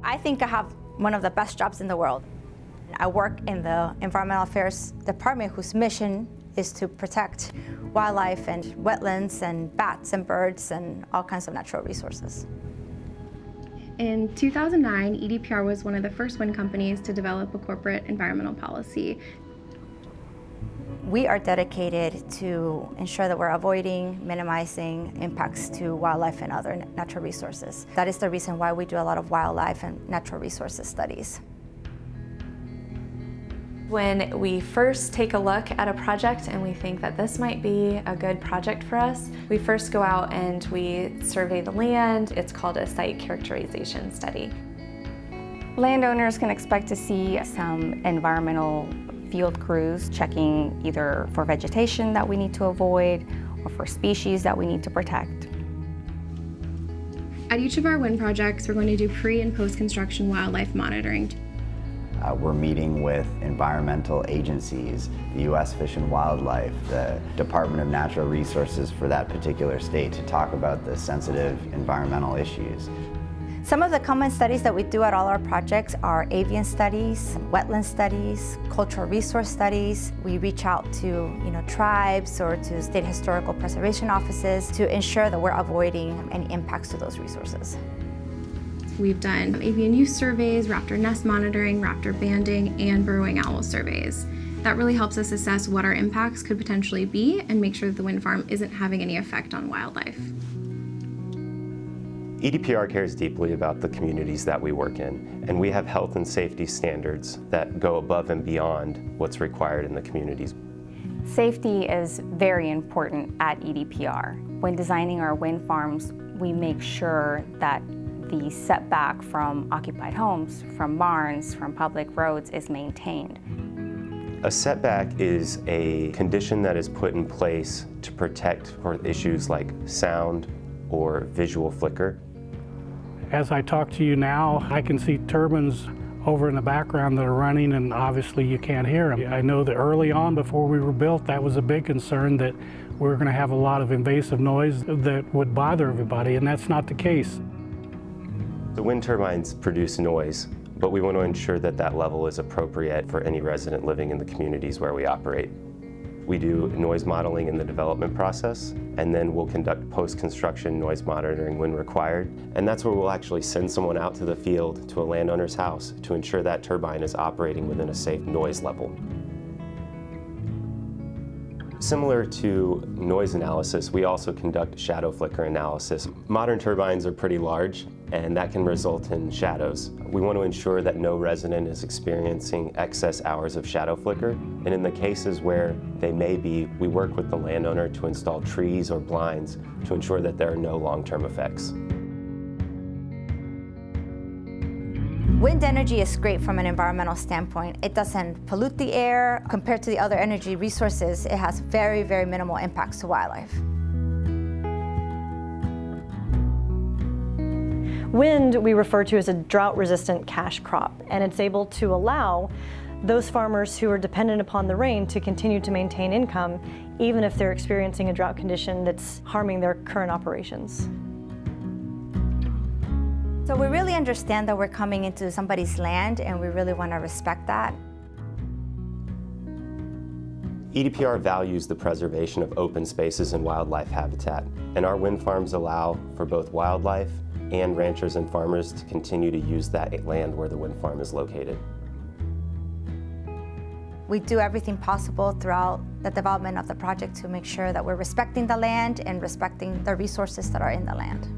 I think I have one of the best jobs in the world. I work in the Environmental Affairs Department, whose mission is to protect wildlife and wetlands and bats and birds and all kinds of natural resources. In 2009, EDPR was one of the first wind companies to develop a corporate environmental policy. We are dedicated to ensure that we're avoiding, minimizing impacts to wildlife and other natural resources. That is the reason why we do a lot of wildlife and natural resources studies. When we first take a look at a project and we think that this might be a good project for us, we first go out and we survey the land. It's called a site characterization study. Landowners can expect to see some environmental field crews checking either for vegetation that we need to avoid or for species that we need to protect. At each of our wind projects, we're going to do pre- and post-construction wildlife monitoring. We're meeting with environmental agencies, the U.S. Fish and Wildlife, the Department of Natural Resources for that particular state to talk about the sensitive environmental issues. Some of the common studies that we do at all our projects are avian studies, wetland studies, cultural resource studies. We reach out to tribes or to state historical preservation offices to ensure that we're avoiding any impacts to those resources. We've done avian use surveys, raptor nest monitoring, raptor banding, and burrowing owl surveys. That really helps us assess what our impacts could potentially be and make sure that the wind farm isn't having any effect on wildlife. EDPR cares deeply about the communities that we work in, and we have health and safety standards that go above and beyond what's required in the communities. Safety is very important at EDPR. When designing our wind farms, we make sure that the setback from occupied homes, from barns, from public roads is maintained. A setback is a condition that is put in place to protect for issues like sound or visual flicker. As I talk to you now, I can see turbines over in the background that are running, and obviously you can't hear them. I know that early on, before we were built, that was a big concern, that we were going to have a lot of invasive noise that would bother everybody, and that's not the case. The wind turbines produce noise, but we want to ensure that that level is appropriate for any resident living in the communities where we operate. We do noise modeling in the development process, and then we'll conduct post-construction noise monitoring when required. And that's where we'll actually send someone out to the field to a landowner's house to ensure that turbine is operating within a safe noise level. Similar to noise analysis, we also conduct shadow flicker analysis. Modern turbines are pretty large, and that can result in shadows. We want to ensure that no resident is experiencing excess hours of shadow flicker, and in the cases where they may be, we work with the landowner to install trees or blinds to ensure that there are no long-term effects. Wind energy is great from an environmental standpoint. It doesn't pollute the air. Compared to the other energy resources, it has very, very minimal impacts to wildlife. Wind we refer to as a drought-resistant cash crop, and it's able to allow those farmers who are dependent upon the rain to continue to maintain income, even if they're experiencing a drought condition that's harming their current operations. So we really understand that we're coming into somebody's land, and we really want to respect that. EDPR values the preservation of open spaces and wildlife habitat, and our wind farms allow for both wildlife and ranchers and farmers to continue to use that land where the wind farm is located. We do everything possible throughout the development of the project to make sure that we're respecting the land and respecting the resources that are in the land.